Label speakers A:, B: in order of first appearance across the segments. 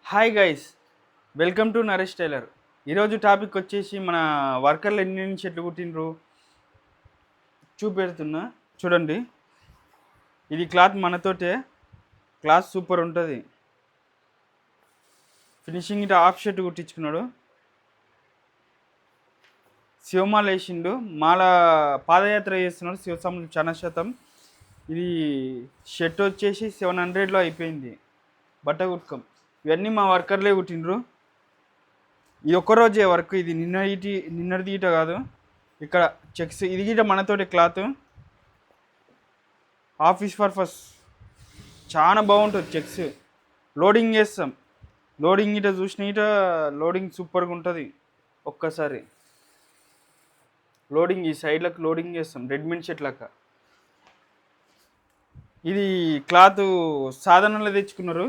A: Hi guys, welcome to Naresh tailor. ఈరోజు topic వచ్చేసి మన వర్కర్లు ఎన్ని నుంచి ఎట్లు కుట్టినరు చూపెడుతున్నా. చూడండి, ఇది క్లాత్ మనతోటే. క్లాత్ సూపర్ ఉంటుంది. ఫినిషింగ్ ఇటు హాఫ్ షర్ట్ కుట్టించుకున్నాడు. శివమాల వేసిండు, మాల పాదయాత్ర చేస్తున్నాడు శివస్వాములు చాలా శాతం. ఇది షర్ట్ వచ్చేసి 700లో అయిపోయింది. బట్ట కుట్టుకం ఇవన్నీ మా వర్కర్లే కుట్టిండ్రు. ఇది ఒక్కరోజే వర్క్, ఇది నిన్నటి గీట కాదు. ఇక్కడ చెక్స్ ఇది గీట మనతోటి క్లాత్ ఆఫీస్ పర్పస్ చాలా బాగుంటుంది. చెక్స్ లోడింగ్ చేస్తాం. లోడింగ్ గీట చూసిన గీట లోడింగ్ సూపర్గా ఉంటుంది. ఒక్కసారి లోడింగ్ ఈ సైడ్లకు లోడింగ్ చేస్తాం రెడ్మేడ్ షర్ట్ లెక్క. ఇది క్లాత్ సాధనలో తెచ్చుకున్నారు,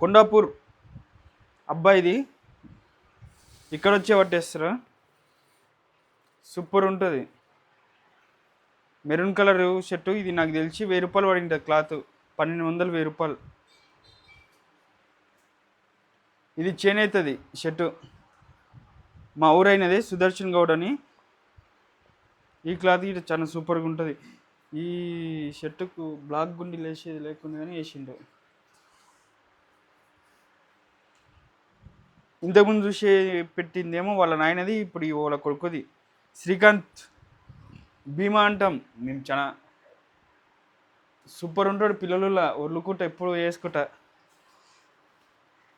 A: కొండాపూర్ అబ్బాయిది. ఇక్కడ వచ్చే పట్టేస్తారు, సూపర్ ఉంటుంది. మెరూన్ కలర్ షర్టు ఇది నాకు తెలిసి 1000 రూపాయలు పడి ఉంటుంది. క్లాత్ 1200 1000 రూపాయలు. ఇది చేనేతది షర్టు, మా ఊరైనది సుదర్శన్ గౌడ్ అని. ఈ క్లాత్ ఇది చాలా సూపర్గా ఉంటుంది. ఈ షర్టుకు బ్లాక్ గుండి వేసేది లేకుండా కానీ వేసిండు. ఇంతకుముందు చూసి పెట్టిందేమో వాళ్ళ నాయనది, ఇప్పుడు వాళ్ళ కొడుకుది. శ్రీకాంత్ భీమా అంటాం మేము. చాలా సూపర్ ఉంటాడు. పిల్లలులా ఒర్లుకుంటా ఎప్పుడు వేసుకుంటా.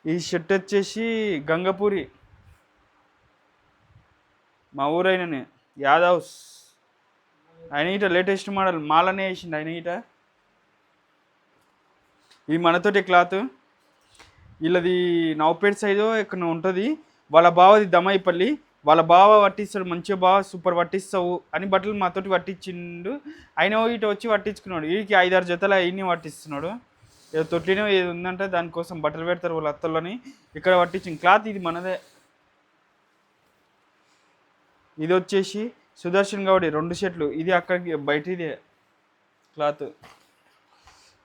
A: ఈ షర్ట్ వచ్చేసి గంగపూరి, మా ఊరైననే యాదవ్స్. ఆయన ఇట లేటెస్ట్ మోడల్ మాలనే వేసిండు ఆయన ఇట. ఇది మనతోటి క్లాత్. వీళ్ళది నవపేట సైజు ఎక్కడ ఉంటుంది. వాళ్ళ బావది దమాయిపల్లి. వాళ్ళ బావ పట్టిస్తాడు మంచిగా, బావ సూపర్ పట్టిస్తావు అని బట్టలు మాతోటి పట్టించిండు. ఆయన ఇటు వచ్చి పట్టించుకున్నాడు. వీడికి 5-6 జతలు అవన్నీ పట్టిస్తున్నాడు. ఏదో తొట్టినో ఏది ఉందంటే దానికోసం బట్టలు పెడతారు వాళ్ళ అత్తల్లోని. ఇక్కడ పట్టించింది క్లాత్ ఇది మనదే. ఇది వచ్చేసి సుదర్శన్ గౌడి 2 షర్ట్లు. ఇది అక్కడికి బయటిదే క్లాత్.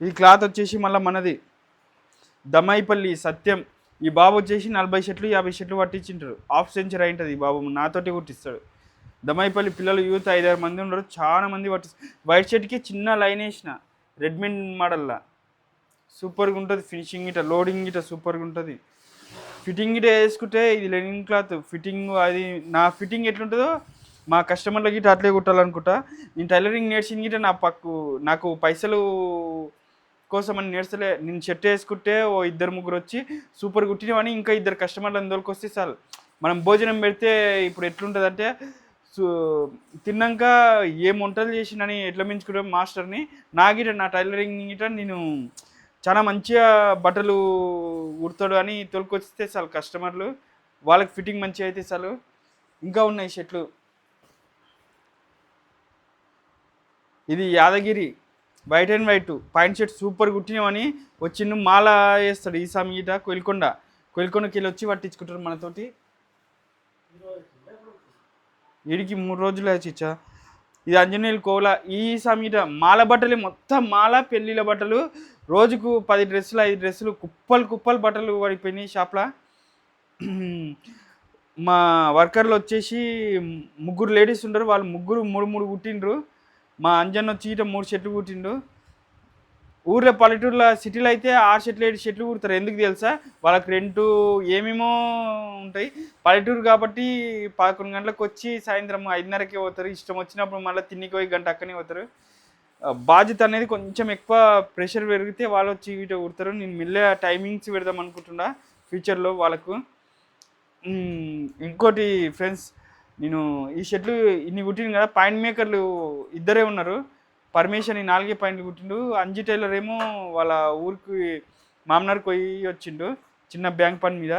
A: ఈ క్లాత్ వచ్చేసి మళ్ళీ మనది దమాయిపల్లి సత్యం. ఈ బాబు వచ్చేసి 40 షర్ట్లు 50 షర్ట్లు పట్టించింటారు. Half century అయింటుంది. ఈ బాబు నాతోటి కుట్టిస్తాడు. దమాయిపల్లి పిల్లలు యూత్ 5-6 మంది ఉన్నారు. చాలా మంది పట్టిస్తారు. వైట్ షర్ట్కి చిన్న లైన్ వేసిన రెడ్మేడ్ మోడల్లా సూపర్గా ఉంటుంది. ఫినిషింగ్ ఇట లోడింగ్ ఇట సూపర్గా ఉంటుంది. ఫిట్టింగ్ ఇట వేసుకుంటే ఇది లెనిన్ క్లాత్. ఫిట్టింగ్ అది నా ఫిట్టింగ్ ఎట్లుంటుందో మా కస్టమర్లకి ఇట అట్లే కుట్టాలనుకుంటా. నేను టైలరింగ్ నేర్చింది గిట నాకు పైసలు కోసం అని నేర్చలే. నేను షర్ట్ వేసుకుంటే ఓ 2-3 వచ్చి సూపర్ కుట్టినవని ఇంకా 2 కస్టమర్లు అందులోకి వస్తే చాలు. మనం భోజనం పెడితే ఇప్పుడు ఎట్లుంటుంది అంటే తిన్నాక ఏం వంటలు చేసినని ఎట్లా మించుకుంటాం మాస్టర్ని. నా టైలరింగ్ గిట నేను చాలా మంచిగా బట్టలు కుడతాడు అని తోలుకొస్తే చాలు కస్టమర్లు. వాళ్ళకి ఫిట్టింగ్ మంచిగా అయితే చాలు. ఇంకా ఉన్నాయి షర్ట్లు. ఇది Yadagiri white and white point shirt super కుట్టినామని వచ్చిండు. మాల వేస్తాడు ఈ సామి గీట. కొయిల్కొండకి వెళ్ళి వచ్చి పట్టించుకుంటారు మనతోటి. వీడికి 3 రోజులు వచ్చిచ్చా. ఇది అంజనేయులు కోవల. ఈ సామి గీట మాల బట్టలు మొత్తం మాల పెళ్ళిళ్ళ బట్టలు. రోజుకు 10 డ్రెస్సులు 5 డ్రెస్సులు కుప్పలు బట్టలు పడిపోయినాయి షాప్లో. మా వర్కర్లు వచ్చేసి 3 లేడీస్ ఉంటారు. వాళ్ళు 3 కుట్టిండ్రు. మా అంజన్ వచ్చి ఇట 3 షర్ట్లు కుట్టిండు. ఊర్లో పల్లెటూరులో సిటీలో అయితే 6 షర్ట్లు 7 షర్ట్లు కుడతారు. ఎందుకు తెలుసా? వాళ్ళకి రెంటు ఏమేమో ఉంటాయి. పల్లెటూరు కాబట్టి 11 గంటలకు వచ్చి సాయంత్రం 5:30కే పోతారు. ఇష్టం వచ్చినప్పుడు మళ్ళీ తిన్నికి పోయి గంట అక్కనే పోతారు. బాధ్యత అనేది కొంచెం ఎక్కువ ప్రెషర్ పెరిగితే వాళ్ళు వచ్చి ఇట కుడతారు. నేను మిల్లే టైమింగ్స్ పెడదాం అనుకుంటున్నా ఫ్యూచర్లో వాళ్ళకు. ఇంకోటి ఫ్రెండ్స్, నేను ఈ షర్ట్లు ఇన్ని కుట్టింది కదా, పాయింట్ మేకర్లు 2 ఉన్నారు. పర్మిషన్ ఈ 4 పాయింట్లు కుట్టిండు. అంజి టైలర్ ఏమో వాళ్ళ ఊరికి మామనార్కి పోయి వచ్చిండు చిన్న బ్యాంక్ పని మీద.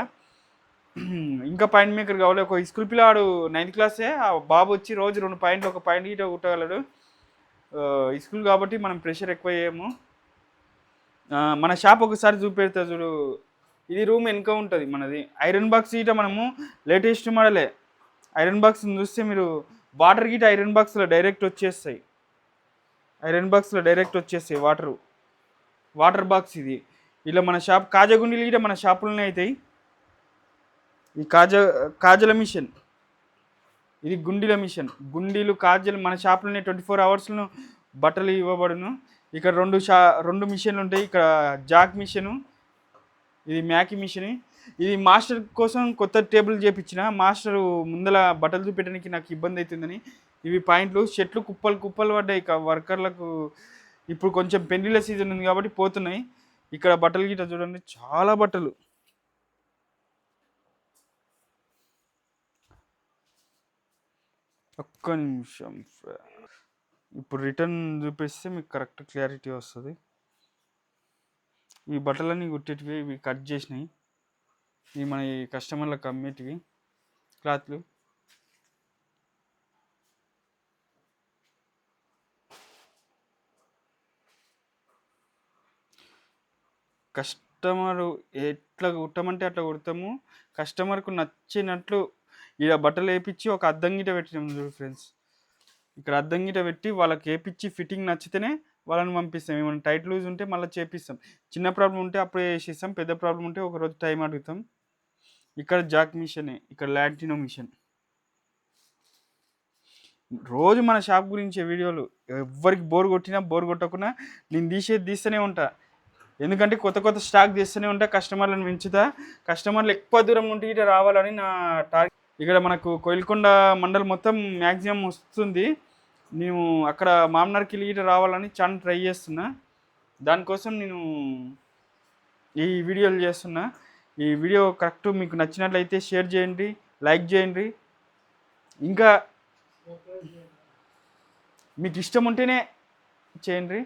A: ఇంకా పాయింట్ మేకర్ కావాలి. ఒక స్కూల్ పిల్లవాడు 9th క్లాసే. ఆ బాబు వచ్చి రోజు 2 పాయింట్లు 1 పాయింట్ ఇట కుట్టగలడు. స్కూల్ కాబట్టి మనం ప్రెషర్ ఎక్కువ చేయము. మన షాప్ ఒకసారి చూపెడతా చూడు. ఇది రూమ్ వెనుక ఉంటుంది మనది. ఐరన్ బాక్స్ ఇట మనము లేటెస్ట్ మోడలే. ఐరన్ బాక్స్ని చూస్తే మీరు వాటర్ గిట ఐరన్ బాక్స్లో డైరెక్ట్ వచ్చేస్తాయి. వాటర్ బాక్స్ ఇది. ఇలా మన షాప్ కాజాగుండీలు గిట్ట మన షాపులోనే అవుతాయి. ఈ కాజల మిషన్, ఇది గుండీల మిషన్. గుండీలు కాజలు మన షాపులోనే 24 అవర్స్లో బట్టలు ఇవ్వబడును. ఇక్కడ రెండు మిషన్లు ఉంటాయి. ఇక్కడ జాక్ మిషను, ఇది మ్యాకీ మిషన్. ఇది మాస్టర్ కోసం కొత్త టేబుల్ చేపించిన. మాస్టర్ ముందల బట్టలు చూపెట్టడానికి నాకు ఇబ్బంది అవుతుందని ఇవి పాయింట్లు. షర్ట్లు కుప్పలు కుప్పలు పడ్డాయి. ఇక వర్కర్లకు ఇప్పుడు కొంచెం పెళ్లిళ్ళ సీజన్ ఉంది కాబట్టి పోతున్నాయి. ఇక్కడ బట్టలు గిట్ట చూడండి, చాలా బట్టలు. ఒక్క నిమిషం, ఇప్పుడు రిటర్న్ చూపిస్తే మీకు కరెక్ట్ క్లారిటీ వస్తుంది. ఈ బట్టలన్నీ కుట్టేటివి, ఇవి కట్ చేసినాయి. ఇవి మన ఈ కస్టమర్లకు అమ్మేటివి క్లాత్లు. కస్టమరు ఎట్లా కుట్టమంటే అట్లా కుడతాము. కస్టమర్కు నచ్చినట్లు ఇలా బట్టలు వేయించి ఒక అద్దం గిట పెట్టినాము చూడు ఫ్రెండ్స్. ఇక్కడ అద్దం గిట పెట్టి వాళ్ళకి వేయించి ఫిట్టింగ్ నచ్చితేనే వాళ్ళని పంపిస్తాం. ఏమైనా టైట్ లూజ్ ఉంటే మళ్ళీ చేపిస్తాం. చిన్న ప్రాబ్లం ఉంటే అప్పుడే చేసిస్తాం. పెద్ద ప్రాబ్లం ఉంటే ఒకరోజు టైం అడుగుతాం. ఇక్కడ జాక్ మిషనే, ఇక్కడ లాంటినో మిషన్. రోజు మన షాప్ గురించి వీడియోలు, ఎవరికి బోర్ కొట్టినా బోర్ కొట్టకుండా నేను తీస్తూనే ఉంటా. ఎందుకంటే కొత్త కొత్త స్టాక్ తీస్తూనే ఉంటా, కస్టమర్లను పెంచుతా. కస్టమర్లు ఎక్కువ దూరం నుండి ఇటు రావాలని నా టార్గెట్. ఇక్కడ మనకు కోయిల్కొండ మండలం మొత్తం మ్యాక్సిమం వస్తుంది. నేను అక్కడ మామనార్కి ఇటు రావాలని చాలా ట్రై చేస్తున్నా. దానికోసం నేను ఈ వీడియోలు చేస్తున్నా. ఈ వీడియో కరెక్ట్ మీకు నచ్చినట్లయితే షేర్ చేయండి, లైక్ చేయండి. ఇంకా మీకు ఇష్టం ఉంటేనే చేయండి.